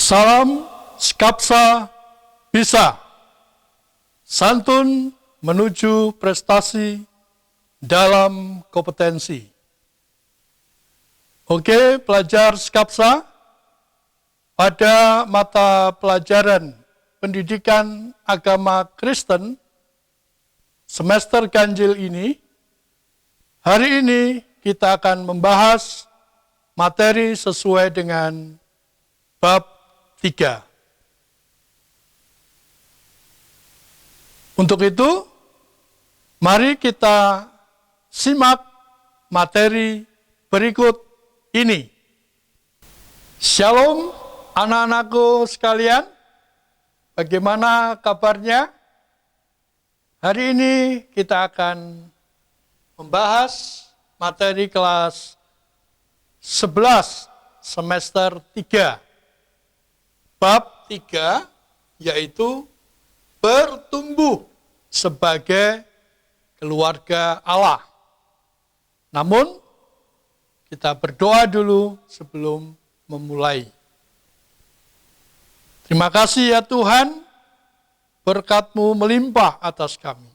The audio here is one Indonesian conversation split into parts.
Salam Skapsa Bisa. Santun menuju prestasi dalam kompetensi. Oke, pelajar Skapsa, pada mata pelajaran pendidikan agama Kristen semester ganjil ini, hari ini kita akan membahas materi sesuai dengan bab 3. Untuk itu, mari kita simak materi berikut ini. Shalom anak-anakku sekalian, bagaimana kabarnya? Hari ini kita akan membahas materi kelas 11 semester 3. Bab 3 yaitu bertumbuh sebagai keluarga Allah. Namun, kita berdoa dulu sebelum memulai. Terima kasih ya Tuhan, berkat-Mu melimpah atas kami.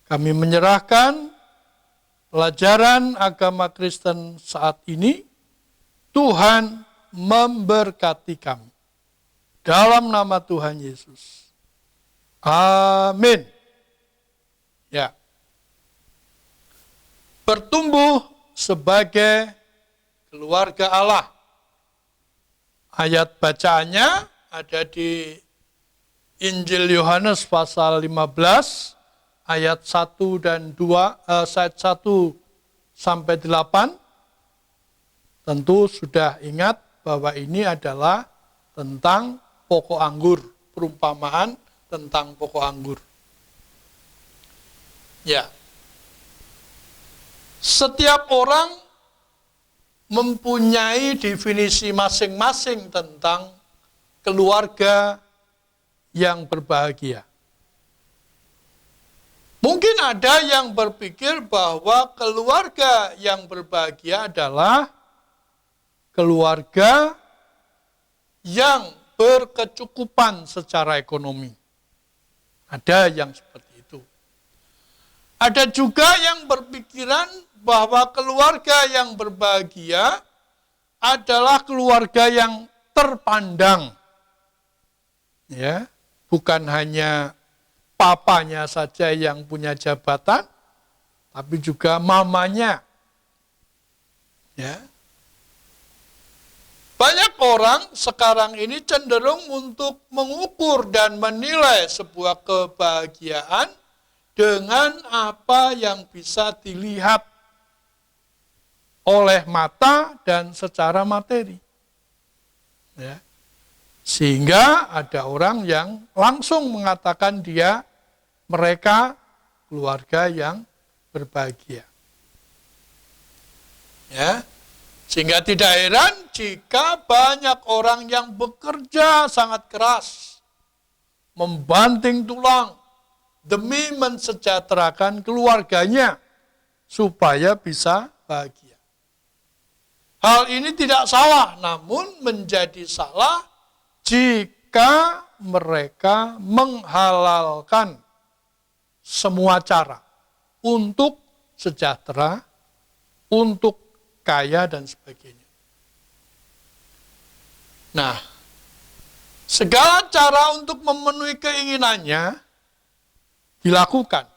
Kami menyerahkan pelajaran agama Kristen saat ini, Tuhan memberkati kami. Dalam nama Tuhan Yesus. Amin. Ya. Bertumbuh sebagai keluarga Allah. Ayat bacaannya ada di Injil Yohanes pasal 15 ayat 1 dan 2, ayat 1 sampai 8. Tentu sudah ingat bahwa ini adalah tentang pokok anggur, perumpamaan tentang pokok anggur. Ya. Setiap orang mempunyai definisi masing-masing tentang keluarga yang berbahagia. Mungkin ada yang berpikir bahwa keluarga yang berbahagia adalah keluarga yang berkecukupan secara ekonomi. Ada yang seperti itu. Ada juga yang berpikiran bahwa keluarga yang berbahagia adalah keluarga yang terpandang. Ya, bukan hanya papanya saja yang punya jabatan, tapi juga mamanya. Ya. Banyak orang sekarang ini cenderung untuk mengukur dan menilai sebuah kebahagiaan dengan apa yang bisa dilihat oleh mata dan secara materi. Ya. Sehingga ada orang yang langsung mengatakan mereka keluarga yang berbahagia. Ya. Sehingga tidak heran jika banyak orang yang bekerja sangat keras, membanting tulang, demi mensejahterakan keluarganya, supaya bisa bahagia. Hal ini tidak salah, namun menjadi salah jika mereka menghalalkan semua cara untuk sejahtera, untuk kaya dan sebagainya. Nah, segala cara untuk memenuhi keinginannya dilakukan.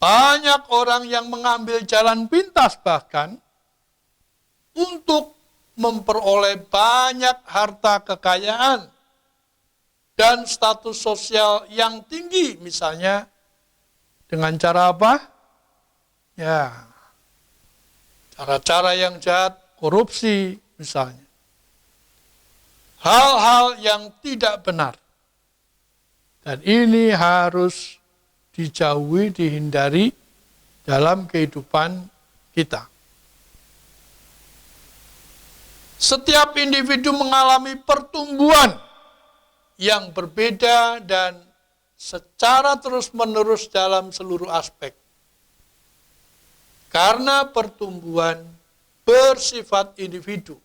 Banyak orang yang mengambil jalan pintas bahkan untuk memperoleh banyak harta kekayaan dan status sosial yang tinggi, misalnya dengan cara apa? Ya, cara-cara yang jahat, korupsi misalnya. Hal-hal yang tidak benar. Dan ini harus dijauhi, dihindari dalam kehidupan kita. Setiap individu mengalami pertumbuhan yang berbeda dan secara terus-menerus dalam seluruh aspek. Karena pertumbuhan bersifat individu.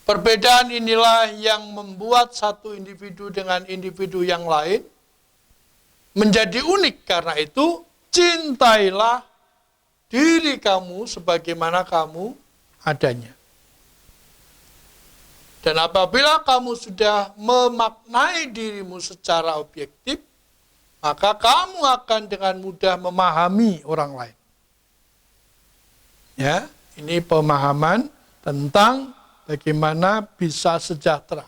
Perbedaan inilah yang membuat satu individu dengan individu yang lain menjadi unik. Karena itu, cintailah diri kamu sebagaimana kamu adanya. Dan apabila kamu sudah memaknai dirimu secara objektif, maka kamu akan dengan mudah memahami orang lain. Ya, ini pemahaman tentang bagaimana bisa sejahtera.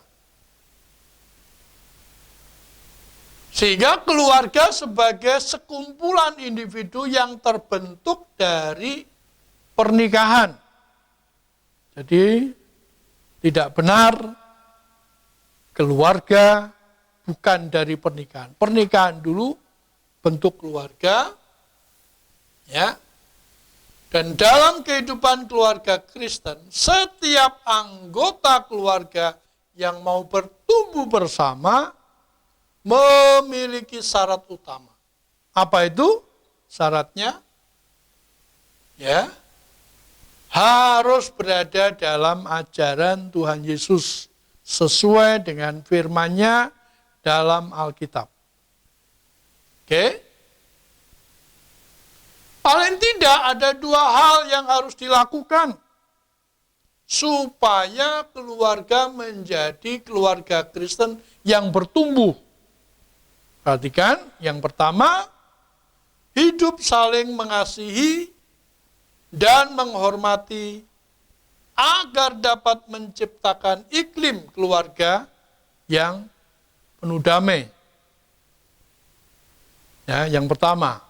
Sehingga keluarga sebagai sekumpulan individu yang terbentuk dari pernikahan. Jadi tidak benar keluarga bukan dari pernikahan. Pernikahan dulu bentuk keluarga, ya. Dan dalam kehidupan keluarga Kristen, setiap anggota keluarga yang mau bertumbuh bersama memiliki syarat utama. Apa itu syaratnya? Ya, harus berada dalam ajaran Tuhan Yesus sesuai dengan firman-Nya dalam Alkitab. Oke? Paling tidak ada dua hal yang harus dilakukan supaya keluarga menjadi keluarga Kristen yang bertumbuh. Perhatikan, yang pertama, hidup saling mengasihi dan menghormati agar dapat menciptakan iklim keluarga yang penuh damai. Ya, yang pertama.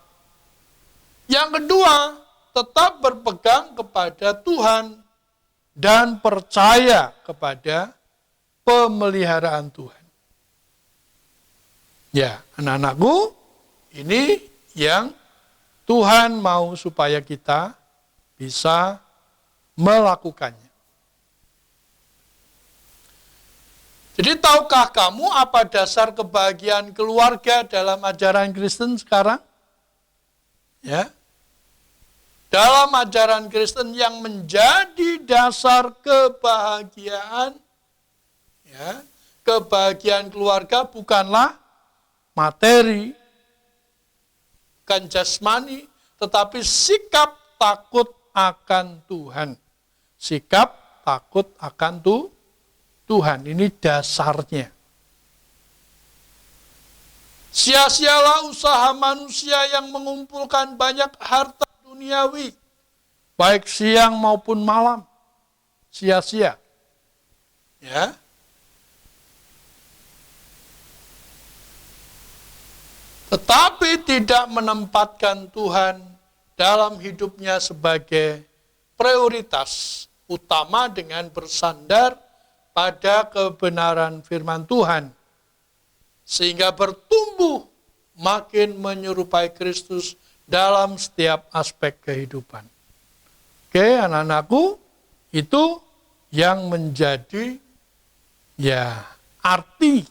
Yang kedua, tetap berpegang kepada Tuhan dan percaya kepada pemeliharaan Tuhan. Ya, anak-anakku, ini yang Tuhan mau supaya kita bisa melakukannya. Jadi tahukah kamu apa dasar kebahagiaan keluarga dalam ajaran Kristen sekarang? Ya. Dalam ajaran Kristen yang menjadi dasar kebahagiaan, ya, kebahagiaan keluarga bukanlah materi, bukan jasmani, tetapi sikap takut akan Tuhan. Sikap takut akan Tuhan, ini dasarnya. Sia-sialah usaha manusia yang mengumpulkan banyak harta duniawi, baik siang maupun malam, sia-sia. Ya. Tetapi tidak menempatkan Tuhan dalam hidupnya sebagai prioritas utama dengan bersandar pada kebenaran firman Tuhan. Sehingga bertumbuh makin menyerupai Kristus dalam setiap aspek kehidupan. Oke, anak-anakku, itu yang menjadi ya arti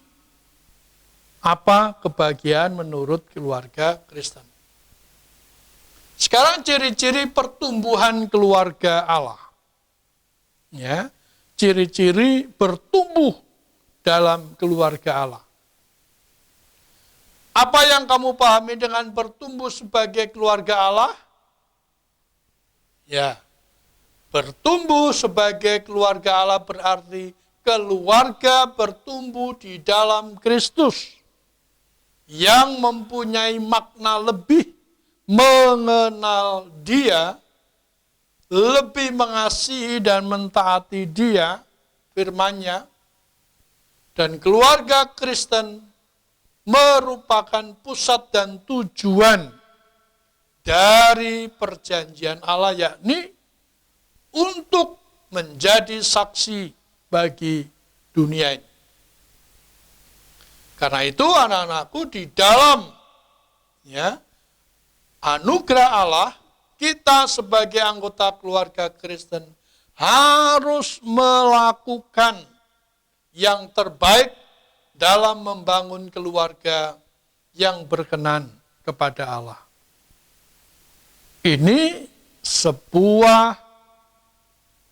apa kebahagiaan menurut keluarga Kristen. Sekarang ciri-ciri pertumbuhan keluarga Allah. Ya, ciri-ciri bertumbuh dalam keluarga Allah. Apa yang kamu pahami dengan bertumbuh sebagai keluarga Allah? Ya, bertumbuh sebagai keluarga Allah berarti keluarga bertumbuh di dalam Kristus yang mempunyai makna lebih mengenal Dia, lebih mengasihi dan mentaati Dia, firman-Nya, dan keluarga Kristen merupakan pusat dan tujuan dari perjanjian Allah, yakni untuk menjadi saksi bagi dunia ini. Karena itu anak-anakku, di dalam ya anugerah Allah, kita sebagai anggota keluarga Kristen harus melakukan yang terbaik dalam membangun keluarga yang berkenan kepada Allah. Ini sebuah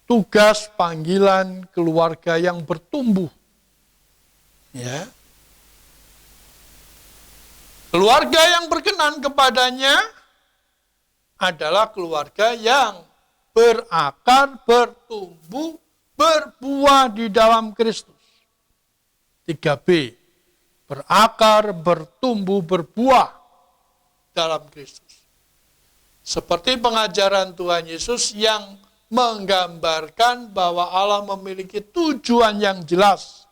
tugas panggilan keluarga yang bertumbuh. Ya. Keluarga yang berkenan kepadanya adalah keluarga yang berakar, bertumbuh, berbuah di dalam Kristus. 3B, berakar, bertumbuh, berbuah dalam Kristus. Seperti pengajaran Tuhan Yesus yang menggambarkan bahwa Allah memiliki tujuan yang jelas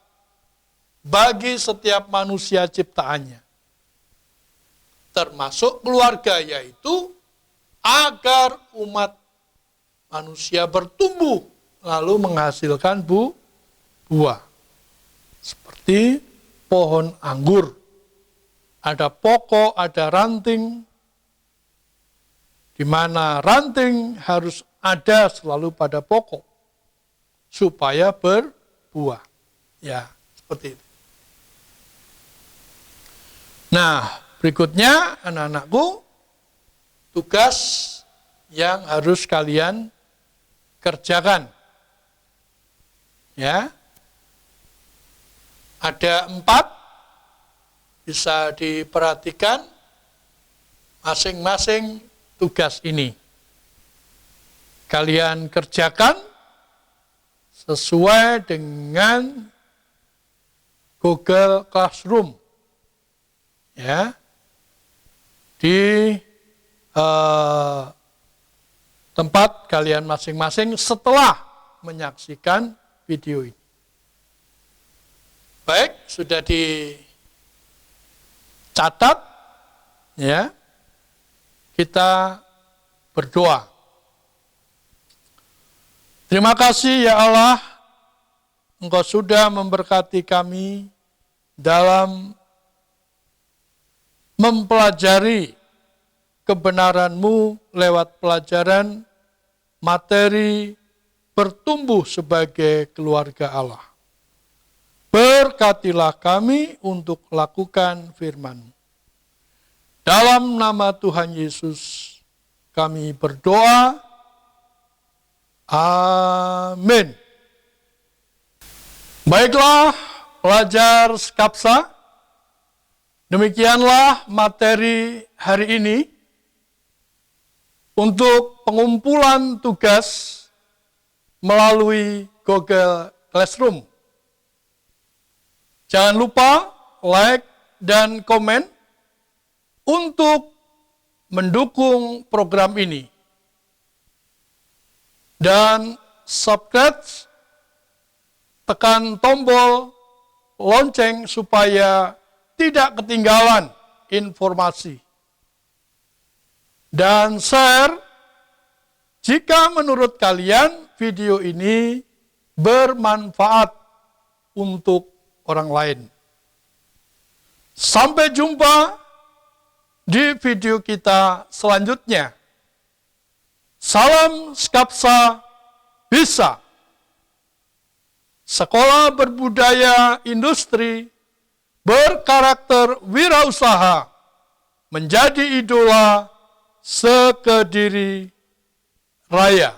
bagi setiap manusia ciptaannya. Termasuk keluarga, yaitu agar umat manusia bertumbuh lalu menghasilkan buah. Seperti pohon anggur. Ada pokok, ada ranting, di mana ranting harus ada selalu pada pokok supaya berbuah. Ya, seperti itu. Nah, berikutnya anak-anakku, tugas yang harus kalian kerjakan. Ya. Ada 4, bisa diperhatikan masing-masing tugas ini. Kalian kerjakan sesuai dengan Google Classroom. Ya. Di tempat kalian masing-masing setelah menyaksikan video ini. Baik, sudah dicatat, ya. Kita berdoa. Terima kasih ya Allah, Engkau sudah memberkati kami dalam mempelajari kebenaran-Mu lewat pelajaran materi bertumbuh sebagai keluarga Allah. Berkatilah kami untuk lakukan firman-Mu. Dalam nama Tuhan Yesus kami berdoa. Amin. Baiklah, pelajar Skapsa, demikianlah materi hari ini untuk pengumpulan tugas melalui Google Classroom. Jangan lupa like dan komen untuk mendukung program ini. Dan subscribe, tekan tombol lonceng supaya tidak ketinggalan informasi. Dan share jika menurut kalian video ini bermanfaat untuk orang lain. Sampai jumpa di video kita selanjutnya. Salam Skapsa Bisa. Sekolah berbudaya industri berkarakter wirausaha menjadi idola sekediri raya.